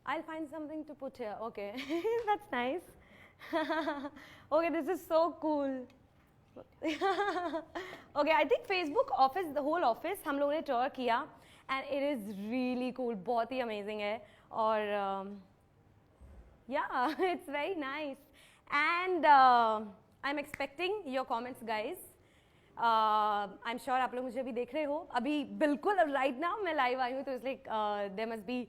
I'll find something to put here. Okay, that's nice. Okay, this is so cool. Okay, I think Facebook office, the whole office, हम लोगों ने tour किया, and it is really cool. बहुत ही amazing है, और yeah, it's very nice. And I'm expecting your comments, guys. I'm sure आप लोग मुझे अभी देख रहे हो. अभी बिल्कुल right now मैं live आई हूँ, तो इसलिए there must be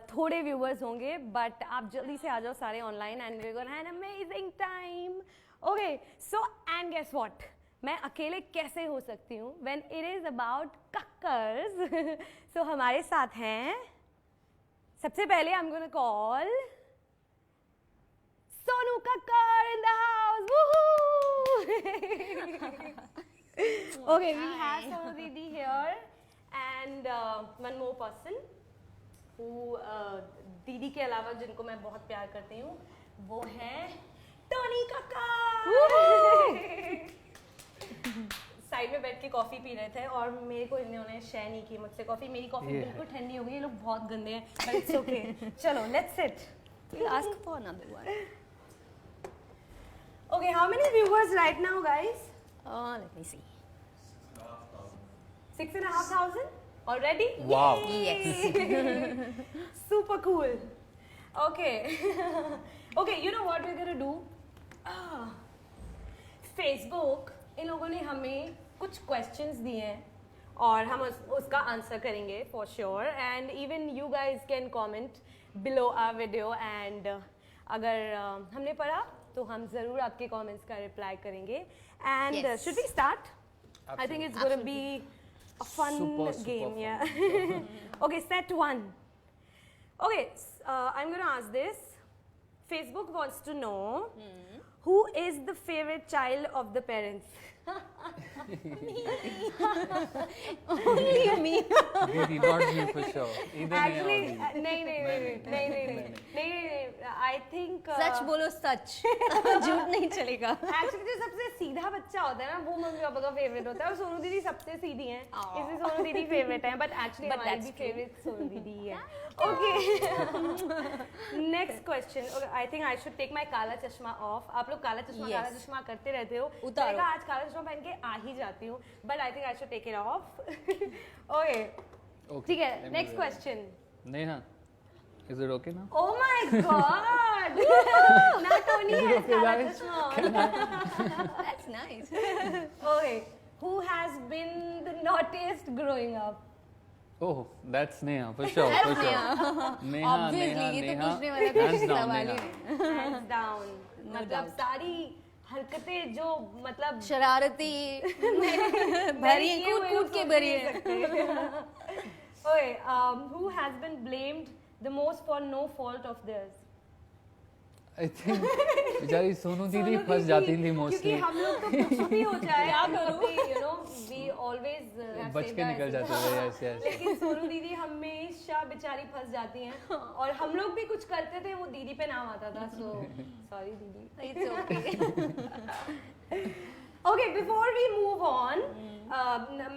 थोड़े viewers होंगे, but आप जल्दी से आ जाओ सारे online, and we're gonna have an amazing time. Okay, so and guess what? मैं अकेले कैसे हो सकती हूँ when it is about कक्कर्स. So हमारे साथ हैं, सबसे पहले I'm gonna call Sonu Kakkar in the house. Woohoo! Okay, we have Sonu Didi here, and one more person who दीदी के अलावा जिनको मैं बहुत प्यार करती हूँ, वो है टोनी कक्कर. साइड में बैठ के कॉफी पी रहे थे, और मेरे को इन्होंने शेयर नहीं की मुझसे कॉफी. मेरी कॉफी बिल्कुल ठंडी हो गई. ये लोग बहुत गंदे हैं, but it's okay. चलो, let's sit. We'll ask for another one. Okay, how many viewers right now, guys? Let me see. 6,500 already? Wow. Yay! Yes. Super cool. Okay. Okay, you know what we're gonna do? Facebook, इन लोगों ने हमें कुछ questions दिए हैं, और हम उसका answer करेंगे for sure. And even you guys can comment below our video, and अगर हमने पढ़ा तो हम ज़रूर आपके comments का reply करेंगे. And Yes. should we start? Absolutely. I think it's going to be a fun Super game. fun. Yeah. Okay, set one. Okay, I'm going to ask this. Facebook wants to know who is the favorite child of the parents. Only me. Didi, not me for sure. Either Actually, me or me. नहीं. I think. सच बोलो सच. झूठ नहीं चलेगा. Actually, जो सबसे सीधा बच्चा होता है ना, वो मम्मी पापा का फेवरेट होता है, और सोनू दीदी सबसे सीधी हैं, इसलिए सोनू दीदी फेवरेट हैं. But actually, हमारी भी फेवरेट सोनू दीदी ही है. Okay. Next question. Okay, I think I should take my काला चश्मा off. आप लोग काला चश्मा करते रहते हो. उतारो. मैं आज काला चश्मा पहन के आ ही जाती हूँ. But I think I should take it off. Okay. ठीक है. Next question. Neha, is it okay now? Oh my God! Not Tony has काला चश्मा. That's nice. Okay. Who has been the naughtiest growing up? Oh, that's Neha for sure. That's for sure. Neha. Neha, Obviously, Neha, ये तो Neha. पूछने वाला कोई Hands down, सवाल ही Neha. नहीं. Hands down. मतलब सारी हरकतें जो मतलब शरारती भरी है, कूद के भरी है. Okay, who has been blamed the most for no fault of theirs? I think बेचारी सोनू दीदी फंस जाती थी mostly. क्योंकि हम लोग तो कुछ भी हो जाए, you know, we always have बच के निकल जाते थे. Yes, yes. लेकिन सोनू दीदी हमेशा बेचारी फंस जाती हैं, और हम लोग भी कुछ करते थे, वो दीदी पे नाम आता था. So sorry दीदी. It's okay. Okay, before we move on,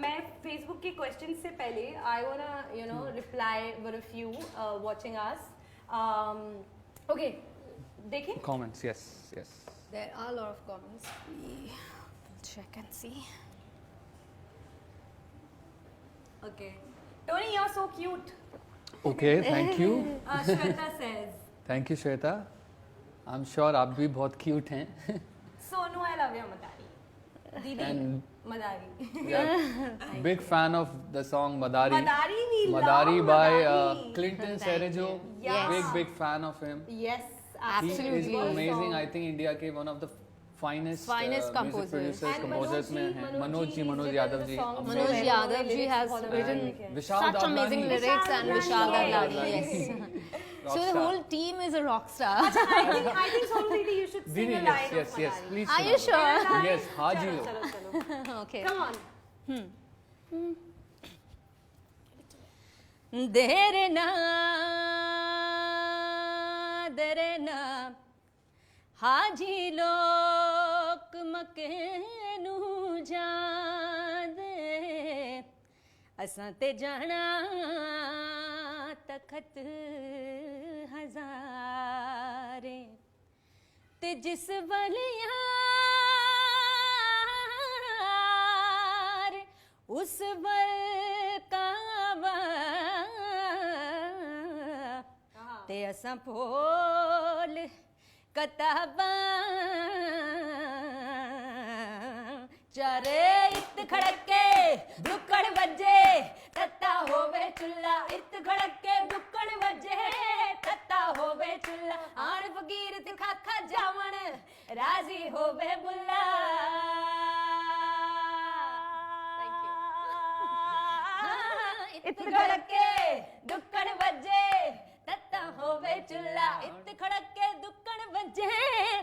मैं Facebook के questions से पहले I wanna reply with a few watching us. Okay, देखें? Comments, yes. There are a lot of comments. We check and see. Okay. Tony, you're so cute. Okay, thank you. Shweta says. Thank you, Shweta. I'm sure आप भी बहुत cute हैं. Sonu, I love your Madari. Didi, And Madari. yeah, big fan of the song Madari. Madari, we by love Madari. Clinton Thank Cerejo. Yes. Big fan of him. Yes, He is Absolutely. amazing. I think India के one of the finest Finest music composers. producers, And composers में हैं. Manoj Yadav ji. Manoj Yadav ji has written Vishal such amazing Dadlani. lyrics, and Vishal Dadlani. Yes. Yes. So the Rockstar. whole team is a rock star. I think Sonu Didi, you should sing Didi, a line yes, of yes, Madari. please. Are you sing. sure? Yes, Haji lo. चलो. Okay. Come on. देरे ना हाजी लोक मकेनू जा दे असां ते जाना तखत नजारे ते जिस बल यार उस बल काबा ते असां फोल कताबा चारे इत खड़के दुक्कड़ बजे तत्ता होवे चुल्ला इत खड़के दुक्कड़ बजे तत्ता होवे चुल्ला आण फकीर ते खाखा जावण राजी होवे बुल्ला इत खड़के दुक्कड़ बजे तत्ता होवे चुल्ला इत खड़के दुक्कड़ बजे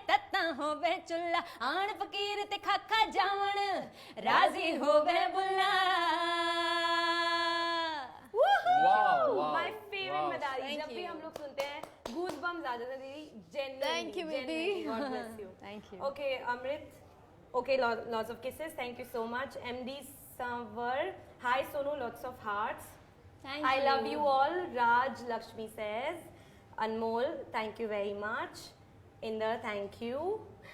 तत्ता होवे चुल्ला आण फकीर ते खाखा जावण राजी होवे बुल्ला माय फेवरेट मदारी जब भी हम लोग सुनते हैं गूज बम्स आ जाते हैं दीदी Thank you, baby. God bless you. Thank you. Okay, Amrit. Okay, lots of kisses. Thank you so much. MD Samvar. Hi Sonu, lots of hearts. Thank I love you all. Raj Lakshmi says. Anmol, thank you very much. Inder, thank you.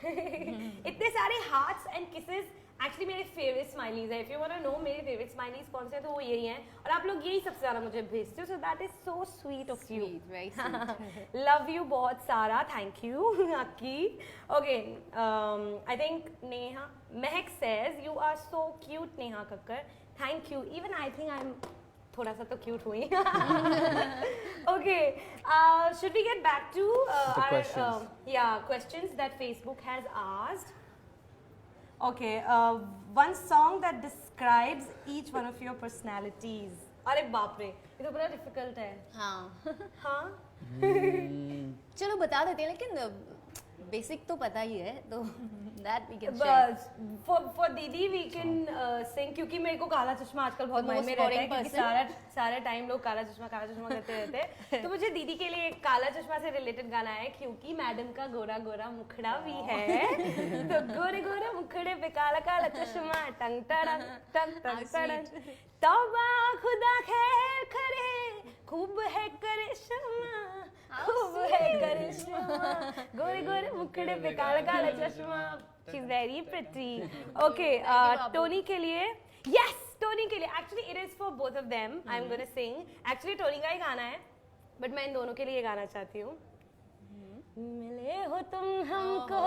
इतने सारे hearts and kisses. Actually मेरे favorite smileys है. If you wanna know मेरे favorite smileys कौन से हैं तो वो यही हैं. और आप लोग यही सबसे ज़्यादा मुझे भेजते हो. So that is so sweet of you. Sweet, very sweet. Love you बहुत सारा. Thank you. Aki. Okay. I think Neha Mehak says you are so cute Neha Kakkar. Thank you. Even I think I'm थोड़ा सा तो cute हुई. Okay. Should we get back to our questions. questions that Facebook has asked? Okay. One song that describes each one of your personalities. अरे बाप रे ये तो बड़ा difficult है. हाँ हाँ. चलो बता देते हैं लेकिन बेसिक तो पता ही है तो that we can share. But for दीदी we can sing क्योंकि मेरे को काला चश्मा आजकल बहुत माइंड में रहता है क्योंकि सारा टाइम लोग काला चश्मा करते रहते हैं. तो मुझे दीदी के लिए एक काला चश्मा से रिलेटेड गाना है क्योंकि मैडम का गोरा गोरा मुखड़ा भी है. तो गोरे गोरे मुखड़े पे काला काला चश्मा टंग टड़ंग टंग टंग टड़ंग तौबा खुदा खैर करे खूब है करिश्मा खूब है करिश्मा गोरे गोरे मुखड़े पे काला काला चश्मा. She's very pretty. Okay, Tony के लिए yes Tony के लिए actually it is for both of them. I'm gonna sing. Actually Tony का ही गाना है but मैं इन दोनों के लिए गाना चाहती हूँ. मिले हो तुम हमको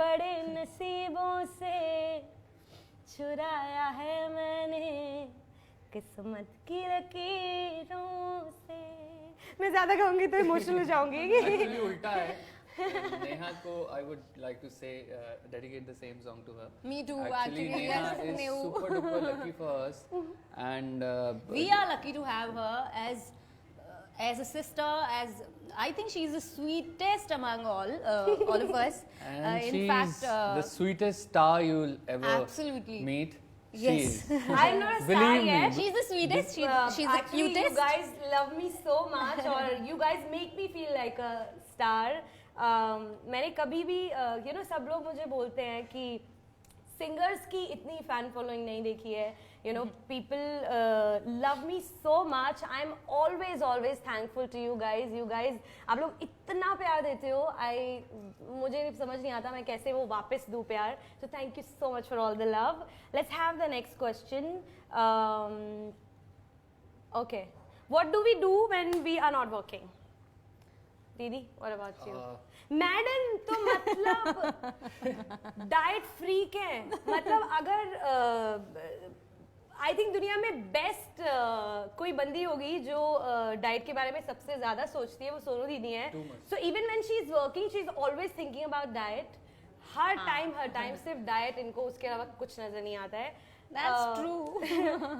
बड़े नसीबों से चुराया है मैंने किस्मत की लकीरों से. मैं ज्यादा गाऊंगी तो इमोशनल हो जाऊंगी. Actually उल्टा है. Neha को I would like to say dedicate the same song to her. Me too, Actually actually, Neha yes, is Neu. super duper lucky for us and We are lucky to have her as a sister, as I think she's the sweetest among all of us. and in she's fact, the sweetest star you'll ever absolutely. meet. Yes. She is. I'm not a star Believe me. yet. she's the sweetest. She's the Actually, cutest. you guys love me so much और you guys make me feel like a star. मैंने कभी भी you know सब लोग मुझे बोलते हैं कि singers की इतनी fan following नहीं देखी है. You know people love me so much. I'm always thankful to you guys. You guys आप लोग इतना प्यार देते हो. मुझे समझ नहीं आता मैं कैसे वो वापस दूँ प्यार. So thank you so much for all the love. Let's have the next question. Okay. What do we do when we are not working? दीदी, what about you? मैडम तो मतलब डाइट फ्रीक है. मतलब अगर आई थिंक दुनिया में best कोई बंदी होगी जो डाइट के बारे में सबसे ज्यादा सोचती है वो सोनू दीदी है. So even when she is working she is always thinking about diet. Her time सिर्फ डाइट. इनको उसके अलावा कुछ नजर नहीं आता है. That's true.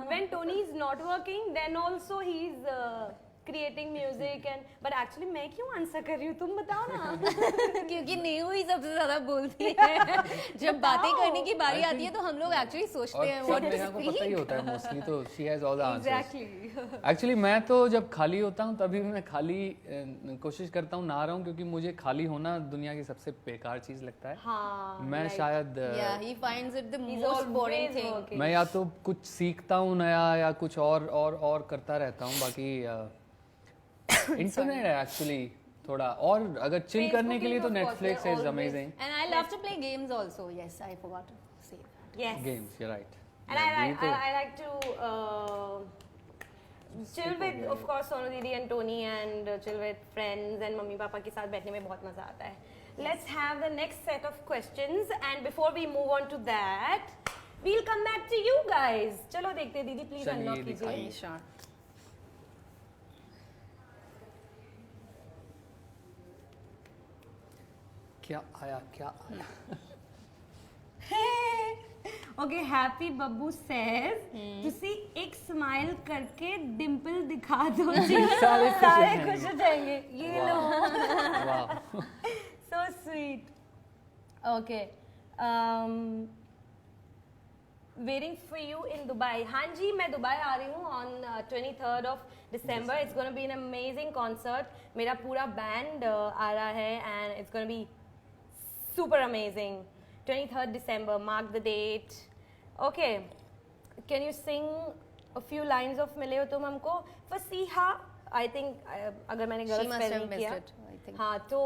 When Tony is not working, then also he is creating music and. But actually मैं क्यों आंसर कर रही हूँ तुम बताओ ना. क्योंकि नेहू ही सबसे ज्यादा बोलती है. जब बातें करने की बारी आती है तो हम लोग एक्चुअली सोचते हैं और what to नेहा को पता ही speak. होता है मोस्टली तो she has all the answers. Exactly. Actually मैं तो जब खाली होता हूँ तभी मैं खाली कोशिश करता हूँ ना रहा हूँ क्योंकि मुझे खाली होना दुनिया की सबसे बेकार चीज लगता है. हाँ. मैं शायद Yeah, he finds it the He's most boring always thing. working. मैं या तो कुछ सीखता हूँ नया या कुछ और करता रहता हूँ. बाकी इंटरनेट है एक्चुअली थोड़ा, और अगर चिल करने के लिए तो Netflix is amazing. And I love to play games also. Yes, I forgot to say that. Yes. Games, you right. And I like to chill with, of course, Sonu Didi and Tony, and chill with friends and mummy papa के साथ बैठने में बहुत मजा आता है. Let's have the next set of questions, and before we move on to that, we'll come back to you guys. चलो देखते हैं दीदी, please चलिए, unlock कीजिए. दिखाइए. Sure. क्या आया, क्या आया? Okay, Happy Babbu says, तुसी एक स्माइल करके डिम्पल दिखा दो जी. सारे खुश हो जाएंगे. ये लो. वाह. So sweet. Okay. Waiting for you in Dubai. हाँ जी, मैं दुबई आ रही हूँ on 23rd of December. It's going to be an amazing concert. मेरा पूरा band आ रहा है, and it's going to be super amazing. 23rd December, mark the date. Okay. Can you sing a few lines of मिले हो तुम हमको? फसीहा, I think अगर मैंने गलत She must spell have नहीं किया. missed it, I think. हाँ, तो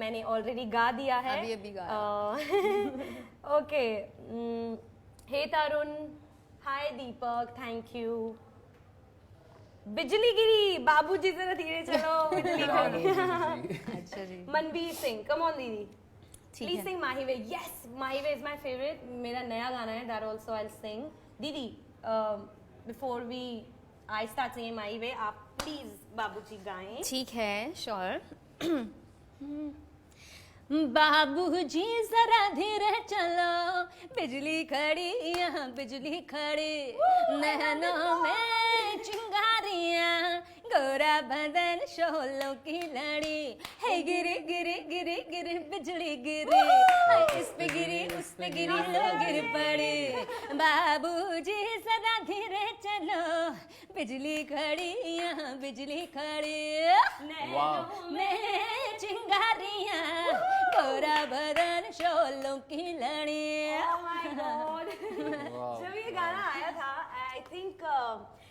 मैंने already गा दिया है. अभी गाया. Okay. Hey Tarun. Hi Deepak. Thank you. बिजली गिरी. बाबूजी जरा धीरे चलो. बिजली गिरी. अच्छा जी. मनबीर सिंह. Come on दीदी. ठीक Please है. sing Mahi Way. Yes, Mahi Way is my favorite. मेरा नया गाना है. That also I'll sing. दीदी, before I start singing Mahi Way, आप please बाबूजी गाएं. ठीक है, श्योर. बाबूजी जरा धीरे चलो, बिजली खड़ी यहाँ बिजली खड़ी, नैनों में चिंगारियाँ, गोरा बदन शोलों की लड़ी, है गिरी गिरी गिरी गिरी बिजली गिरी, इस पे गिरी उस पे गिरी लो गिर पड़ी. बाबूजी जरा धीरे चलो, बिजली खड़ी यहाँ बिजली खड़ी, वाह. मैं चिंगारियाँ, गोरा बदन शोलों की लड़ी. Oh my God. जब ये गाना आया था, I think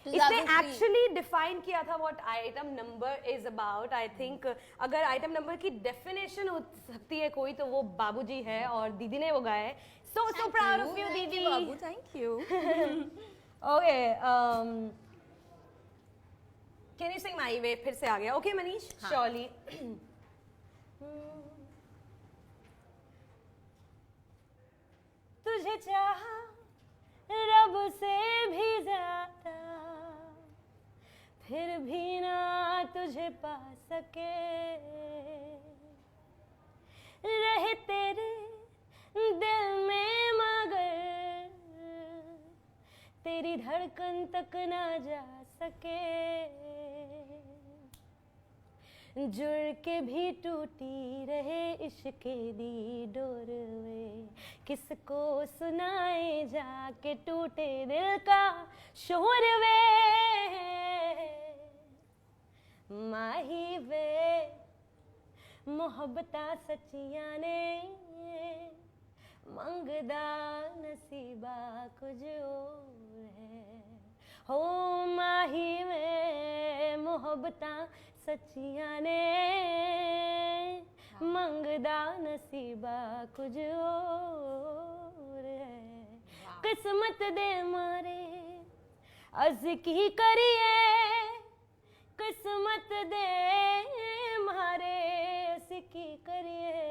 इसने 2003. actually define किया था what item number is about. I think अगर item number की definition हो सकती है कोई, तो वो बाबूजी है, और दीदी ने वो गाया है. So proud of you, Thank दीदी. you, Babu. Thank you. Okay. Can you sing My Way? फिर से आ गया. Okay, Manish. Surely. तुझे चाहा रब से भी ज्यादा, फिर भी ना तुझे पा सके, रहे तेरे दिल में मगर तेरी धड़कन तक ना जा सके, जुड़ के भी टूटी रहे इश्क दी डोर वे, किसको सुनाए जाके टूटे दिल का शोर वे. माही वे मोहब्बता सच्चियां ने मंगदा नसीबा कुछ और है. हो माही वे मोहब्बता सच्चियां ने मंगदा नसीबा कुछ और है. किस्मत दे मारे अज की करिए, किस्मत दे मारे अज की करिए,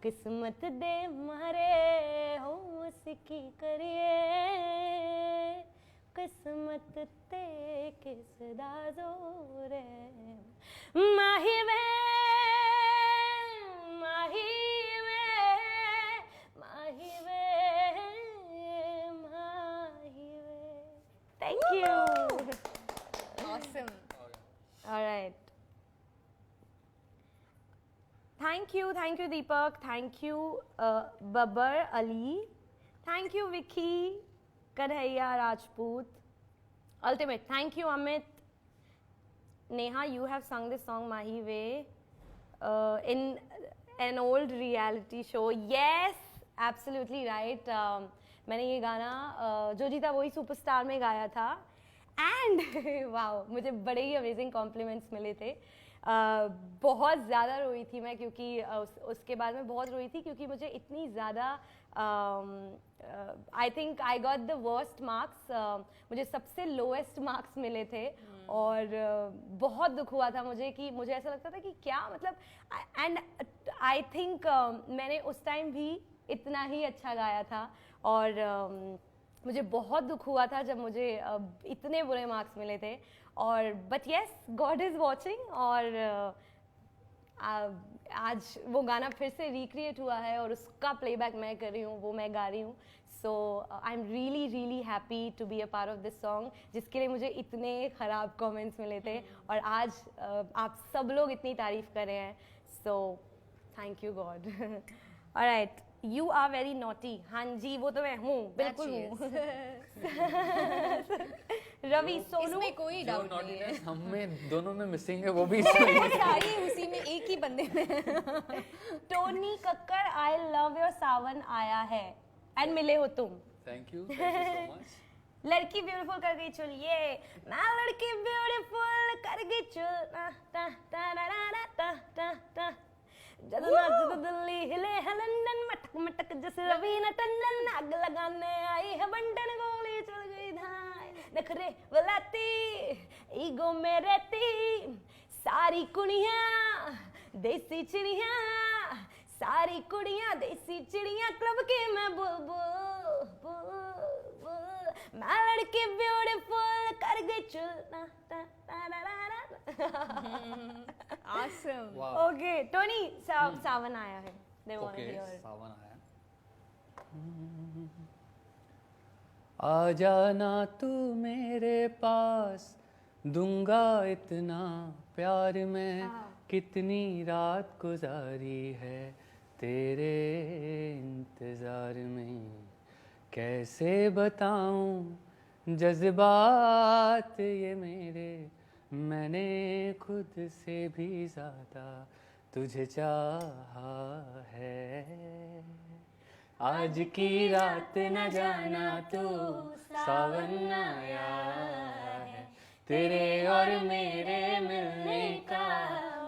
किस्मत दे मारे हो अज की करिए, किस्मत ते किसदा जोर है. माही वे माही वे माही वे माही वे. Thank you. Awesome. All right. Thank you Deepak. Thank you Babar Ali. Thank you Vicky Kadhaiya Rajput. Ultimate. Thank you Amit. Neha, you have sung this song Mahi Way in an old reality show. Yes, absolutely right. मैंने ये गाना जो जीता वही superstar में गाया था. And wow मुझे बड़े ही अमेजिंग कॉम्प्लीमेंट्स मिले थे। बहुत ज़्यादा रोई थी मैं, क्योंकि उसके बाद में बहुत रोई थी, क्योंकि मुझे इतनी ज़्यादा I think I got the worst marks, मुझे सबसे लोएस्ट मार्क्स मिले थे। और बहुत दुख हुआ था मुझे, कि मुझे ऐसा लगता था कि क्या मतलब, एंड आई थिंक मैंने उस टाइम भी इतना ही अच्छा गाया था। और मुझे बहुत दुख हुआ था जब मुझे इतने बुरे मार्क्स मिले थे। और but yes, God is watching, और आज वो गाना फिर से रिक्रिएट हुआ है और उसका प्लेबैक मैं कर रही हूँ, वो मैं गा रही हूँ। So I am really really happy to be a part of this song, जिसके लिए मुझे इतने ख़राब कमेंट्स मिले थे और आज आप सब लोग इतनी तारीफ़ कर रहे हैं। So thank you God. Alright, you are very naughty. हाँ जी, वो तो मैं हूँ, बिल्कुल हूँ। रवि, सोनू, इसमें कोई जो डाउट नहीं है। naughtiness हम में दोनों में मिसिंग है, वो भी इसमें वो सारी उसी में, एक ही बंदे में। Tony Kakkar, I love your सावन आया है, एंड मिले हो तुम। Thank you so much. लड़की ब्यूटीफुल कर गई चुल, ये मैं लड़की ब्यूटीफुल कर गई चुल, ता ता रा रा ता ता ता, जब नाच दिल्ली हिले है लंदन, मटक मटक जैसे रवीना टंडन, आग लगाने आई है बंटन, गोली चल गई धाय, नखरे वलाती ईगो में रहती सारी कुड़ियाँ देसी चिड़ियाँ, सारी कुड़ियाँ देसी चिड़ियाँ, क्लब की मैं बुलबुल बुलबुल, मैं लड़की ब्यूटीफुल कर गई चुल, ता ता रा रा रा। Awesome. वाह। ओके टोनी, सावन आया है, they want to okay, hear it. सावन आया। आ जाना तू मेरे पास, दूंगा इतना प्यार मैं, कितनी रात गुजारी है तेरे इंतजार में, कैसे बताऊं जज्बात ये मेरे, मैंने खुद से भी ज़्यादा तुझे चाहा है, आज की रात न जाना तू सावन आया है, तेरे और मेरे मिलने का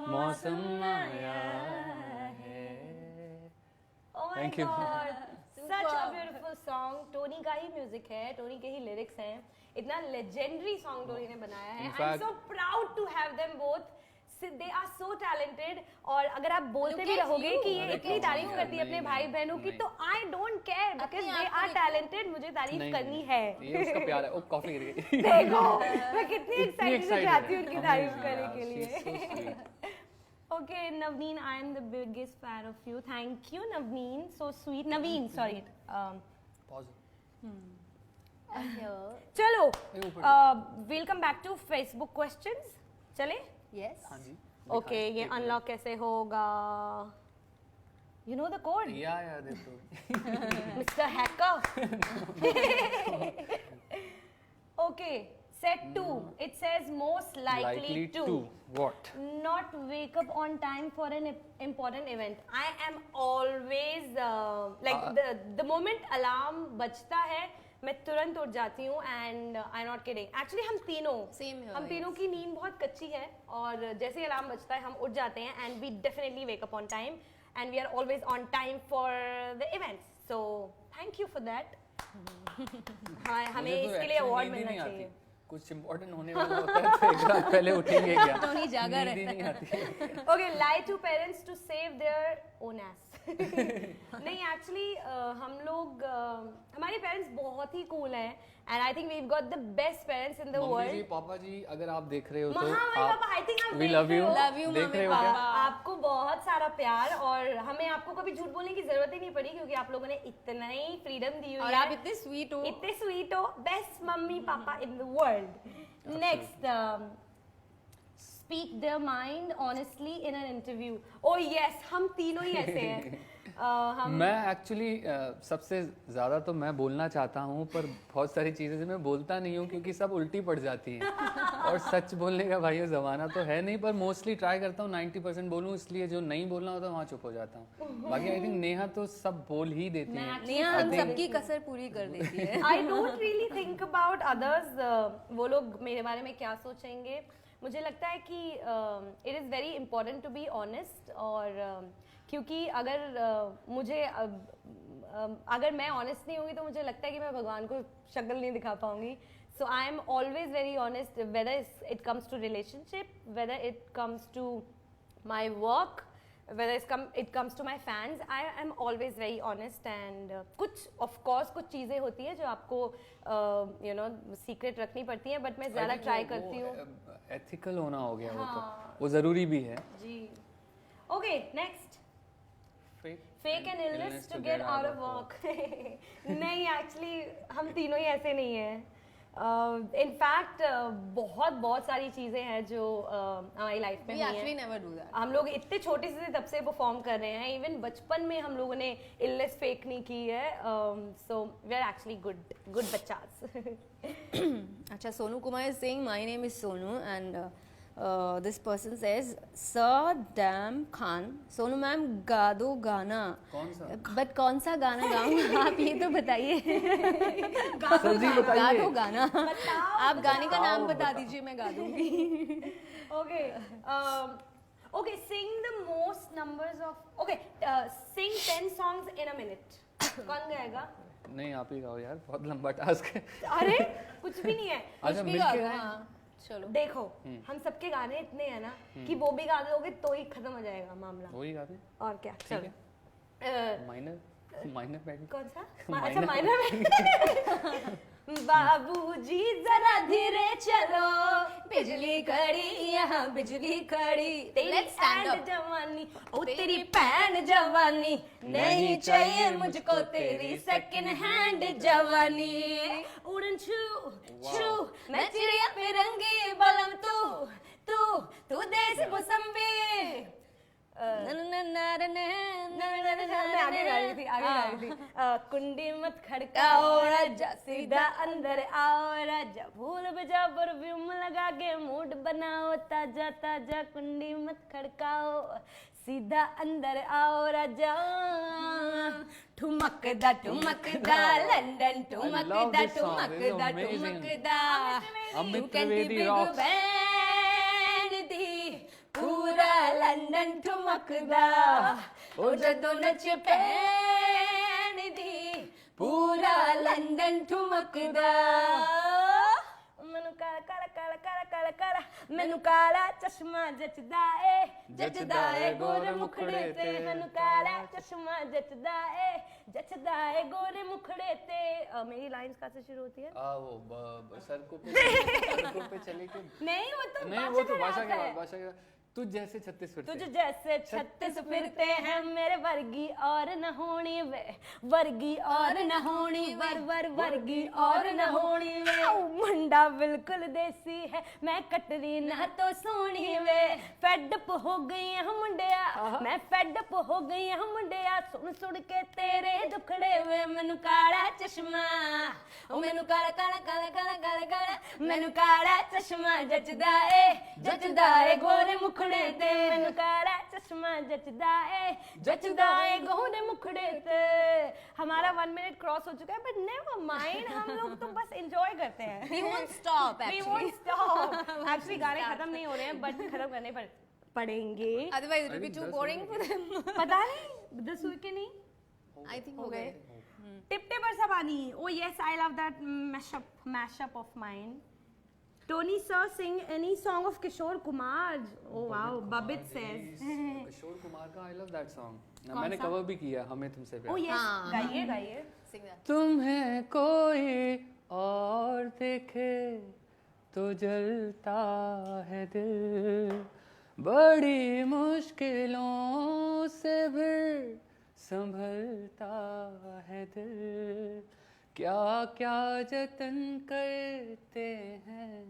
मौसम आया है। Oh my Thank you. God, such a beautiful song. Tony का ही म्यूजिक है, टोनी के ही लिरिक्स हैं, इतना लेजेंडरी सॉन्ग टोनी ने बनाया है। In I am fact- so proud to have them both, they are so talented. और अगर आप बोलते Look भी at रहोगे you, कि ये look इतनी at तारीफ you. करती है अपने नहीं, भाई नहीं, बहनों की, नहीं। तो आई डोंट केयर बिकॉज अपने दे आप आर को टैलेंटेड, मुझे तारीफ नहीं, करनी नहीं, है। ये उसका प्यार है। ओ कॉफी गिर गई। देखो मैं कितनी एक्साइटेड हो excited जाती है। हूँ उनकी तारीफ Amazing, करने यार, के she's so लिए। sweet. Okay, Navneen, I am the biggest fan of you. Thank you, Navneen. So sweet. Naveen, sorry. Pause. चलो, ये ऊपर। we'll come back to Facebook questions. चले? Yes. हाँ जी। Okay, ये unlock कैसे होगा? You know the code, या दे तो। Mr. Hacker. Okay, set 2. It says most likely to. What? Not wake up on time for an important event. I am always the moment alarm बजता है मैं तुरंत उठ जाती हूँ, and I'm not kidding. Actually हम तीनों Same here, हम तीनों की नींद बहुत कच्ची है, और जैसे ही अलार्म बजता है हम उठ जाते हैं, and we definitely wake up on time and we are always on time for the events. So thank you for that. हाँ, हमें मुझे तो इसके लिए actually अवार्ड नींद ही मिलना नहीं चाहिए। आती। कुछ इम्पोर्टेंट होने वाला होता है तो एक रात पहले उठेंगे क्या? टोनी जागा नींद ही रहता नहीं आती। Okay, lie to parents to save their own ass. नहीं, एक्चुअली हम लोग हमारे पेरेंट्स बहुत ही कूल हैं, and I think we got the best parents in the mummy जी, world. पापा जी, अगर आप देख रहे हो तो मम्मी पापा, I think आप we देख love रहे you। हो। Love you, देख मम्मी रहे हो पापा। क्या? आपको बहुत सारा प्यार, और हमें आपको कभी झूठ बोलने की जरूरत ही नहीं पड़ी, क्योंकि आप लोगों ने इतना ही फ्रीडम दी हुई और है, आप इतने स्वीट हो। इतने स्वीट हो, best mummy papa in the world. Next, speak their mind honestly in an interview. Oh yes, हम तीनों ही ऐसे हैं। मैं एक्चुअली सबसे ज़्यादा तो मैं बोलना चाहता हूँ, पर बहुत सारी चीज़ें से मैं बोलता नहीं हूँ क्योंकि सब उल्टी पड़ जाती हैं। और सच बोलने का भाई ज़माना तो है नहीं, पर मोस्टली ट्राई करता हूँ 90% बोलूँ, इसलिए जो नहीं बोलना होता वहाँ चुप हो जाता हूँ। बाकी आई थिंक नेहा तो सब बोल ही देती है। नेहा हम सबकी कसर पूरी कर देती है। I don't really think about others, वो लोग मेरे बारे में क्या सोचेंगे। मुझे लगता है कि it is very important to be honest, और क्योंकि अगर मैं ऑनेस्ट नहीं होंगी तो मुझे लगता है कि मैं भगवान को शक्ल नहीं दिखा पाऊंगी। So I am always very honest, whether it comes to relationship, whether it comes to my work, whether it comes to my fans, I am always very honest, and कुछ of course कुछ चीज़ें होती हैं जो आपको you know secret रखनी पड़ती हैं, but मैं ज़्यादा ट्राई करती हूँ। एथिकल होना हो गया वो ज़रूरी भी है जी। Okay, next. Fake an illness to get out of work. नहीं, actually हम तीनों ही ऐसे नहीं हैं। इनफैक्ट बहुत सारी चीज़ें हैं जो हमारी लाइफ में नहीं है। never do that. हम लोग इतने छोटे से तब से परफॉर्म कर रहे हैं, इवन बचपन में हम लोगों ने इलनेस फेक नहीं की है। So we are actually good बच्चास। अच्छा, Sonu Kumar is saying my name is Sonu, and this person says Sir Damn Khan, Sonu ma'am गा दो गाना। कौन सा? बट कौन सा गाना गाऊं आप ये तो बताइए। गा दो गाना। आप गाने का नाम बता दीजिए, मैं गा दूंगी। Okay, sing the most numbers of sing 10 songs in a minute. कौन गाएगा? नहीं, आप ही गाओ यार, बहुत लंबा टास्क है। अरे कुछ भी नहीं है। अच्छा, मिलके गाएं। चलो देखो, हम सबके गाने इतने हैं ना कि वो भी गा दोगे तो ही खत्म हो जाएगा मामला। वही गाते। और क्या? चलो। Minor pad. कौन सा? अच्छा, माइनर। बाबूजी जरा धीरे चलो, बिजली खड़ी यहाँ बिजली खड़ी, तेरी एंड जवानी ओ तेरी पैन जवानी, नहीं चाहिए मुझको तेरी सेकंड हैंड जवानी। उड़न छू मैं चिड़िया फिरंगी बलम तू देश मौसम्बी। आगे गा रही थी। कुंडी मत खड़काओ राजा, सीधा अंदर आओ राजा, भूल बजा परफ्यूम लगा के मूड बनाओ ताजा ताजा, कुंडी मत खड़काओ सीधा अंदर आओ राजा। ठुमकदा लंदन ठुमकदा अमित त्रिवेदी रॉक्स। पूरा लंदन ठुमकदा ओ जदों नच पैन दी, पूरा लंदन ठुमकदा। मैनू काला मैनू काला चश्मा जचदा ए गोरे मुखड़े ते, मैनू काला चश्मा जचदा ए गोरे मुखड़े ते। मेरी लाइंस कहाँ से शुरू होती है? वो सड़कों पे चले के नहीं, वो तो भाषा के बाद तुझ जैसे 36 फिरते, तुझ जैसे 36 फिरते हैं मेरे वर्गी और न होनी वे, वर्गी और न होनी वर्गी और न होनी वे। मुंडा बिल्कुल देसी है, मैं कटरी ना तो सोनी वे, फेडअप हो गई है मुंडिया, मैं फेडअप हो गई है मुंडिया, सुन के तेरे दुखड़े वे। मैनू काला चश्मा ओ मैनू काला मैनू काला चश्मा जचदा ए गोरे मुखड़े ते, मैनू काला चश्मा जचदा ए गोरे मुखड़े ते। हमारा 1 मिनट क्रॉस हो चुका है, बट नेवर माइंड, हम लोग तो बस एंजॉय करते हैं। We won't stop actually. Actually गाने खत्म नहीं हो रहे हैं, बट खत्म करने पड़ेंगे, Otherwise it will be too boring for them. पता नहीं 10 हुए कि नहीं। I think हो गए। टिप्टे पर सबानी, oh yes, I love that mashup of mine. Tony sir, sing any song of Kishore Kumar. Oh wow, Babit says. Kishore Kumar का I love that song, मैंने कवर भी किया, हमें तुमसे प्यार। Oh yes, गाइए। Sing that. तुम्हें कोई और देखे तो जलता है दिल, बड़ी मुश्किलों से भी संभलता है दिल, क्या क्या जतन करते हैं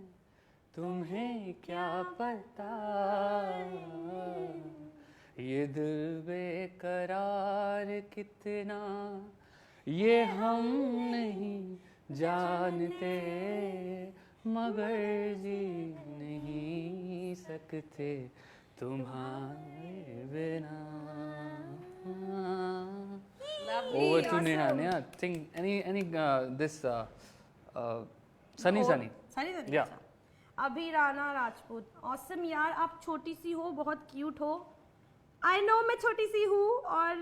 तुम्हें क्या पता, ये दिल बेकरार कितना ये हम नहीं जानते, मगर जी नहीं सकते तुम्हारे बिना. Over to Neha. Neha, think any this Sunny Sunny. Sunny Sunny. Yeah. अभी राणा राजपूत. ऑसम यार, आप छोटी सी हो, बहुत क्यूट हो. आई नो मैं छोटी सी हूँ और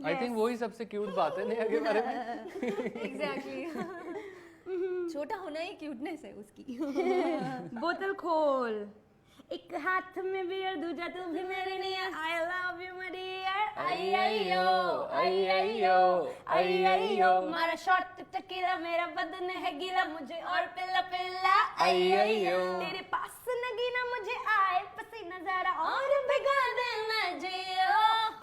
I think वही सबसे क्यूट बात है नेहा के बारे में. एग्जैक्टली. छोटा होना ही क्यूटनेस है उसकी. बोतल खोल. एक हाथ में बियर दूजा तू भी मेरे near. I love you my dear. आई आई यो मारा शॉट टकीला, मेरा बदन है गीला, मुझे और पिला पिला. आई यो. तेरे पास नगीना मुझे आए पसीना जरा और भिगा देना जियो.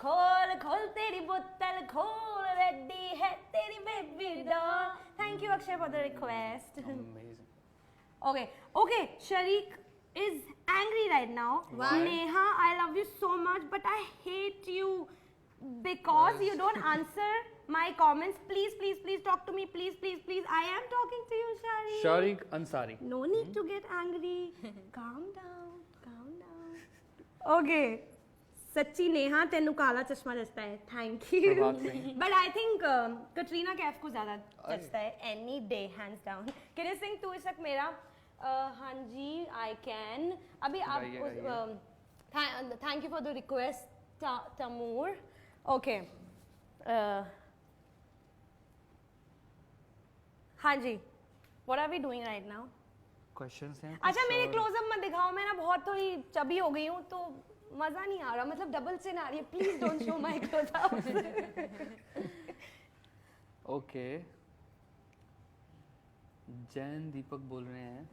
खोल खोल तेरी बोतल खोल, रेडी है तेरी baby doll. Thank you Akshay for the request. Amazing. Okay, Sharik is angry right now. Why? Neha, I love you so much, but I hate you because you don't answer my comments. Please talk to me. Please. I am talking to you, Sharik. Sharik Ansari. No need to get angry. Calm down. Okay. सच्ची नेहा तेनू काला चश्मा जचता है. Thank you. Prabhat Singh. But I think Katrina Kaif को ज्यादा जचता है. Any day hands down. Can you sing तू इसक मेरा? हाँ जी आई कैन. अभी आप thank you for the request Taimur. Okay हाँ जी. What are we doing right now? Questions हैं? अच्छा मेरे क्लोजअप मत दिखाओ, मैं ना बहुत थोड़ी चबी हो गई हूँ तो मजा नहीं आ रहा. मतलब डबल चिन आ रही है. Please don't show my closeup. Okay. Jain Deepak बोल रहे हैं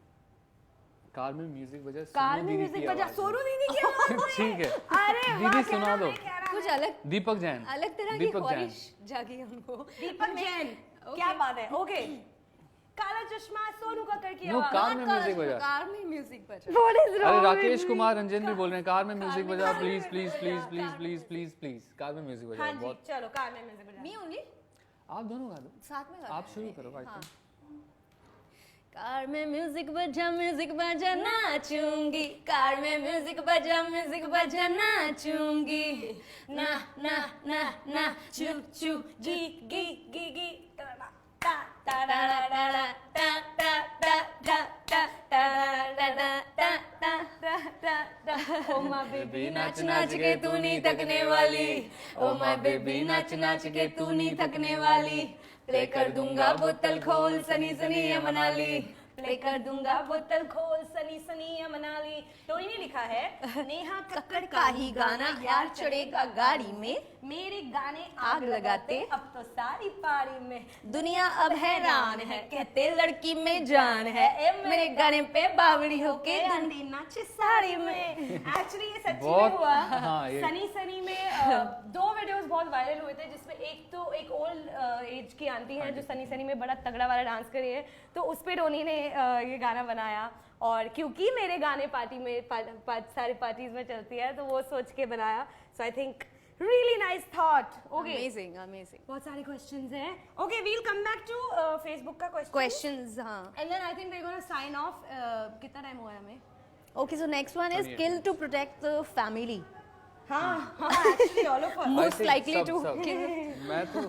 कार में म्यूजिक बजा. कार में म्यूजिक बजा. सोनू दीदी की आवाज में. ठीक है. अरे वाह, दीदी क्या सुना नाम दो. है, क्या नाम कुछ है? अलग दीपक जैन. अलग तरह की दीपक जैन. ख्वाहिश जागी उनको. दीपक जैन. क्या बात है. ओके. काला चश्मा सोनू कक्कड़ की नो आवाज. कार में म्यूजिक बजा. कार में म्यूजिक बजा. What is अरे wrong Rakesh with Kumar me? Ranjan भी बोल रहे हैं कार में म्यूजिक बजा. प्लीज कार में म्यूजिक बजा. हाँ जी बहुत. चलो कार में म्यूजिक बजा. मी ओनली आप दोनों गा दो. साथ में आप शुरू करो भाई. हाँ. कार में म्यूजिक बजा नाचूंगी. कार में म्यूजिक बजा नाचूंगी. ना ना ना ना चू चू गी गी गी गी ता ता ता ता ता ता ता ता ता ता ता. ओ माय बेबी नाच नाच के तू नहीं थकने वाली. ओ माय बेबी नाच नाच के तू नहीं थकने वाली. प्ले कर दूंगा बोतल खोल सनी सनी ये मनाली. प्ले कर दूंगा बोतल खोल सनी सनी ये मनाली. तो इन्हें लिखा है नेहा कक्कड़ का ही गाना यार चढ़ेगा गाड़ी में. मेरे गाने आग लगाते अब तो सारी पारी में. दुनिया अब हैरान है कहते लड़की में जान है. मेरे गाने पे बावड़ी होके अंडी नाचे साड़ी में. एक्चुअली ये सच्ची में बहुत- हुआ. हाँ, ये- सनी सनी में दो वीडियोस बहुत वायरल हुए थे जिसमें एक ओल्ड एज की आंटी है जो सनी सनी में बड़ा तगड़ा वाला डांस कर रही है. तो उस पे टोनी ने ये गाना बनाया और क्योंकि मेरे गाने पार्टी में सारे पार्टीज में चलती है तो वो सोच के बनाया. So I think really nice thought. Okay. Amazing. बहुत सारे questions हैं. Okay, we'll come back to Facebook का question. क्वेश्चंस. हाँ. And then I think we're gonna sign off. कितना टाइम हुआ है हमें? Okay so next one is kill to protect the family. हाँ actually all of us. Most I think likely सब- to सब. मैं तो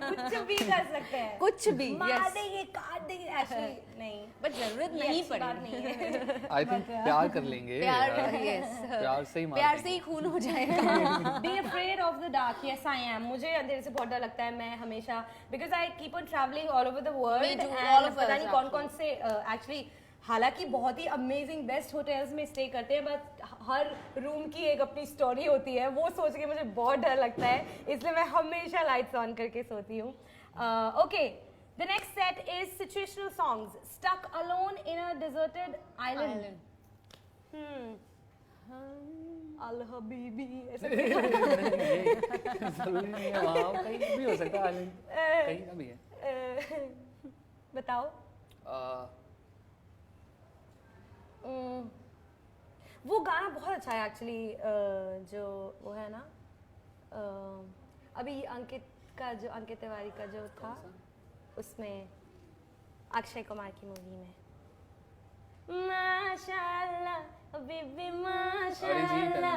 कुछ भी कर सकते हैं. कुछ भी. मार यस. देंगे काट देंगे. Actually नहीं. बट जरूरत ये नहीं अच्छी बात पड़ी. नहीं है. आई थिंक प्यार कर लेंगे. प्यार. यार. यस. प्यार से ही मार प्यार देंगे. से ही खून हो जाएगा. Be afraid of the dark. Yes, I am. मुझे अंधेरे से बहुत डर लगता है. मैं हमेशा because I keep on traveling all over the world. Me too, and all of पता us, नहीं कौन-कौन से actually हालांकि बहुत ही अमेजिंग बेस्ट होटल्स में स्टे करते हैं बट हर रूम की एक अपनी स्टोरी होती है. वो सोच के मुझे बहुत डर लगता है इसलिए मैं हमेशा लाइट्स ऑन करके सोती हूँ. Okay the next set is situational songs. Stuck alone in a deserted island. अल हबीबी जरूरी नहीं है वहाँ कहीं भी हो सकता है. आइलैंड कहीं का भी है. बताओ. वो गाना बहुत अच्छा है एक्चुअली, जो वो है ना अभी अंकित तिवारी का जो था उसमें अक्षय कुमार की मूवी में, माशाल्लाह बीबी माशाल्लाह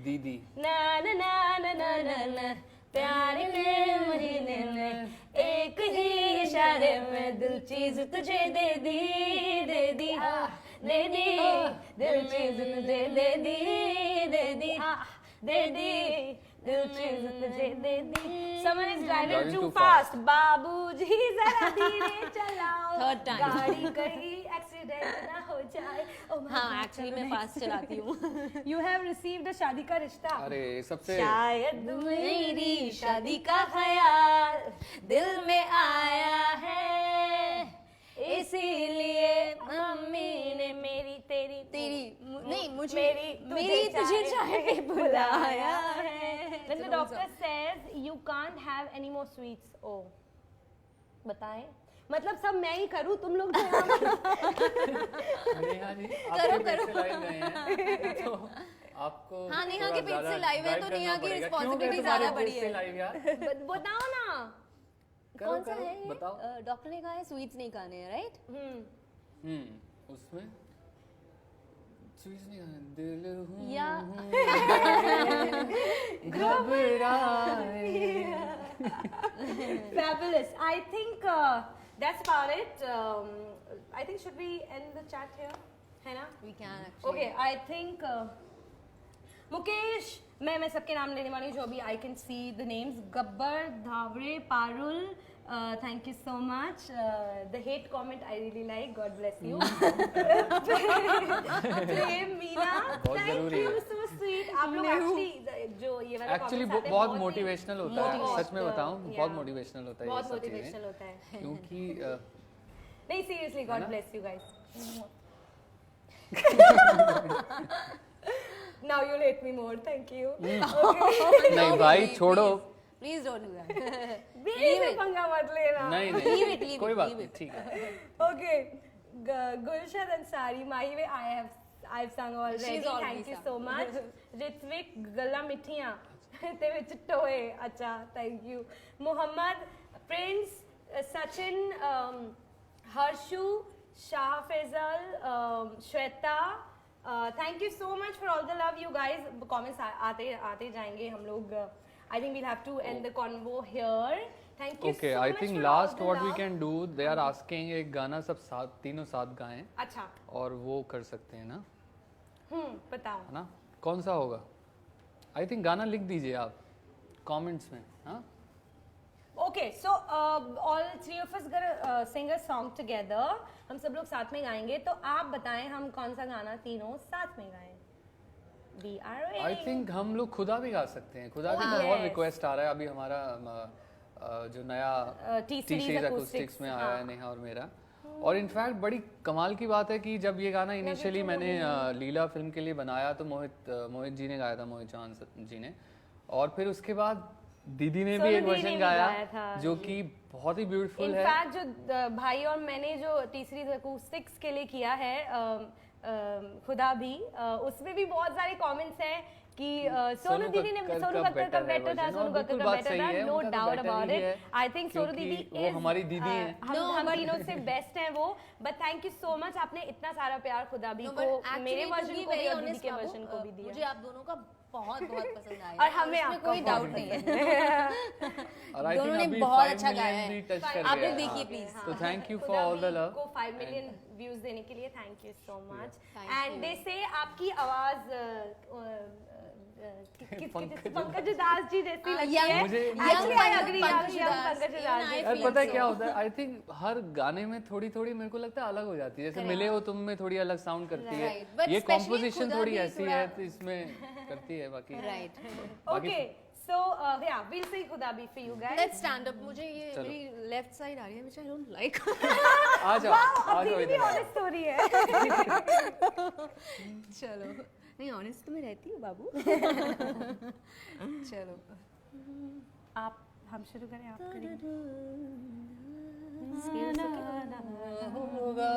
दीदी ना ना ना ना ना ना ना प्यार ने मुझे ने एक ही इशारे में दिल चीज तुझे दे दी दे दी दे दी दिल चीज तुझे दे दी दे दी दे दी दिल चीज तुझे दे दी। Someone is driving too fast. बाबूजी जरा धीरे चलाओ, Third time. गाड़ी कहीं एक्सीडेंट ना हो जाए। Oh my हाँ God, एक्चुअली मैं फास्ट चलाती हूँ। You have received a शादी का रिश्ता। अरे सबसे शायद मेरी शादी का ख्याल दिल में आया है, इसीलिए मम्मी ने मेरी तेरी नहीं मुझे मेरी तुझे चाहे के बुलाया है। When the चलो, doctor says you can't have any more sweets, oh बताएं, मतलब सब मैं ही करूँ, तुम लोग तो यहाँ नेहा जी आपके पेट से लाइव गए हैं तो आपको हाँ, नेहा थोड़ा के पेट से ज़्यादा live है, तो drive नेहा करना की पड़ेगा। responsibility क्यों ज़्यादा तुम्हारे बड़ी पेट से है। live यार? बताओ ना। करो, कौन सा करो, है ये? बताओ। डॉक्टर ने कहा है स्वीट्स नहीं खाने हैं, राइट? उसमें स्वीट्स नहीं खाने, दिल हूँ या घबराए। Fabulous. I think that's about it. I think should we end the chat here? है ना? we can actually. Okay, I think Mukesh, मैं सबके नाम लेने वाली हूँ जो अभी I can see the names. Gabbar, धावरे, Parul, thank you so much. The hate comment I really like. God bless you. प्रेम, मीना, बहुत thank जरूरी you, है। so sweet. आप लोग actually जो ये वाला एक्चुअली comments आते हैं, बहुत ही मोटिवेशनल होता है, सच में बताऊं बहुत मोटिवेशनल होता है ये बहुत सब मोटिवेशनल चीजें, होता है। क्योंकि नहीं सीरियसली, गॉड ना? Bless you guys. Now you'll hate me more. Thank you. नहीं भाई छोड़ो, Please don't do that. मेरे से पंगा मत लेना। नहीं Leave नहीं it, leave कोई it, बात leave नहीं, it. ठीक है। Okay. Gulshad Ansari, Mahi way I've sung already. She's already Thank you sung. so much. Ritvik Gala Mithiyan. ते विच टोए, अच्छा, thank you. Muhammad, Prince, Sachin, Harshu, Shah Faisal, Shweta. Thank you so much for all the love, you guys. Comments आते जाएंगे हम लोग. I think we'll have to end the convo here. Thank you Okay, so I much think for last all the what we love. can do, they are asking एक गाना सब तीनों साथ गाएं अच्छा, और वो कर सकते हैं ना, बताओ. है ना? कौन सा होगा? आई थिंक गाना लिख दीजिए आप कमेंट्स में, हाँ? Okay, so all three of us gonna sing a song together. हम सब लोग साथ में गाएंगे, तो आप बताएं हम कौन सा गाना तीनों साथ में गाएं. We are ready. I think हम लोग खुदा भी गा सकते हैं, खुदा भी Yes. बहुत रिक्वेस्ट आ रहा है अभी हमारा जो नया T-Series T-Series Acoustics, acoustics में आया हाँ. है नेहा और मेरा, और इनफैक्ट बड़ी कमाल की बात है कि जब ये गाना इनिशियली मैंने लीला फिल्म के लिए बनाया तो मोहित जी ने गाया था, मोहित चौहान जी ने, और फिर उसके बाद दीदी ने भी सोनू एक दीदी ने वर्जन भी गाया गाया था। जो कि बहुत ही ब्यूटीफुल है। इनफैक्ट जो भाई और मैंने जो T-Series Acoustics के लिए किया है खुदा भी, उसमें भी बहुत सारे कमेंट्स हैं कि सोनू दीदी ने सोनू कक्कर का बेटर था, सोनू कक्कर का बेटर था, no doubt about it. I think Sonu दीदी वो हमारी दीदी हैं। हम तीनों से बेस्ट हैं वो. But thank you so much, आपने इतना सारा प्यार खुदा भी No, को, but actually, मेरे to वर्जन be को भी very और दीदी honest, के बाबू, वर्जन को भी दिया. मुझे आप दोनों का बहुत पसंद आया और हमें इसमें आपका कोई बहुत डाउट नहीं है. और आई दोनों थिंक ने अभी बहुत 5 अच्छा गाया मिलियन है. भी टच कर आप गया लोग है। देखिए प्लीज. तो थैंक यू फॉर खुदा ऑल द भी लव को 5 मिलियन व्यूज देने के लिए thank you so much. Thank and you. दे से आपकी आवाज पंकज पंकज दास जी जैसी लगती young- है. मुझे- Actually, I agree, Pankaj young Das, Pankaj even Das I जी. यार feel पता है so. क्या होता है, आई थिंक हर गाने में थोड़ी थोड़ी मेरे को लगता है अलग हो जाती है, जैसे मिले हो तुम में थोड़ी अलग साउंड करती है, Right. But ये especially कॉम्पोजिशन खुदा थोड़ी भी ऐसी थोड़ा- है तो इसमें करती है बाकी right. Okay, so yeah, we'll sing खुदा भी for you guys. Let's stand up. मुझे ये चलो। मेरी लेफ्ट साइड आ रही है व्हिच आई डोंट लाइक. आ जाओ आ जाओ भी इधर honest story है. चलो. नहीं ऑनेस्ट तो मैं रहती हूँ बाबू. चलो. आप हम शुरू करें, आप करें. होगा।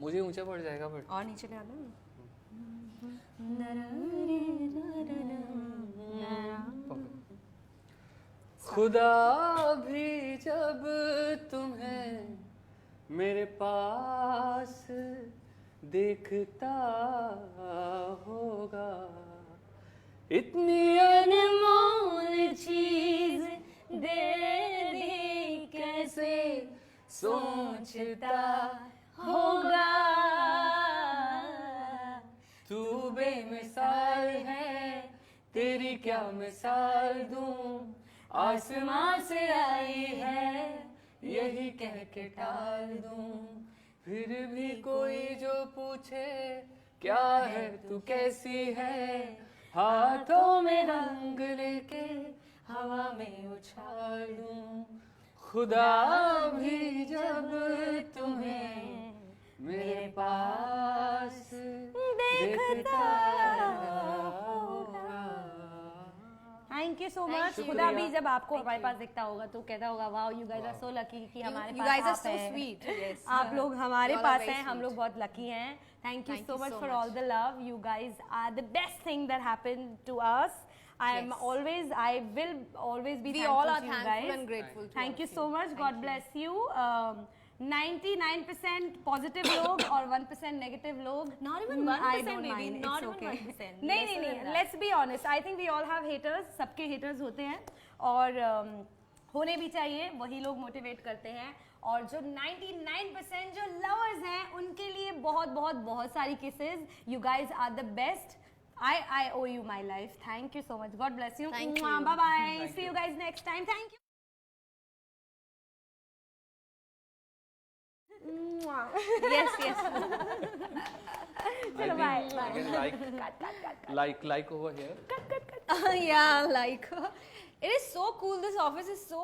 मुझे ऊंचा पड़ जाएगा बट और नीचे ले आना। खुदा भी जब तुम्हें मेरे पास देखता होगा, इतनी अनमोल चीज दे दी कैसे सोचता होगा। तू बेमिसाल है, तेरी क्या मिसाल दूं, आसमां से आई है यही कह के टाल दूं। फिर भी कोई जो पूछे क्या है तू कैसी है, हाथों में रंग लेके हवा में उछाल दूं। खुदा भी जब तुम्हें मेरे पास देखता होगा। Thank you so much. खुदा भी जब आपको हमारे पास दिखता होगा तो कहता होगा wow you guys are so lucky कि हमारे You पास guys are आप so हैं। sweet. Yes. आप लोग हमारे You all are pass very हैं, हम sweet. लोग बहुत लकी हैं। Thank you Thank so you much so for much. All the love. You guys are the best thing that happened to us. I am Yes. always, I will always be We thankful all are to you thankful guys. and grateful to Thank all you of so much. God bless you. 99% positive लोग और 1% negative लोग. Not even I 1% don't maybe, mind. not It's even okay. 1%. नहीं Lesser नहीं than नहीं. that. Let's be honest. I think we all have haters. सबके haters होते हैं और होने भी चाहिए. वही लोग मोटिवेट करते हैं. और जो 99% जो lovers हैं उनके लिए बहुत बहुत बहुत सारी kisses. You guys are the best. I owe you my life. Thank you so much. God bless you. Thank you. Bye bye. See you guys next time. Thank you. Yes, yes. चलो bye. like over here. Yeah, like it is so cool. This office is so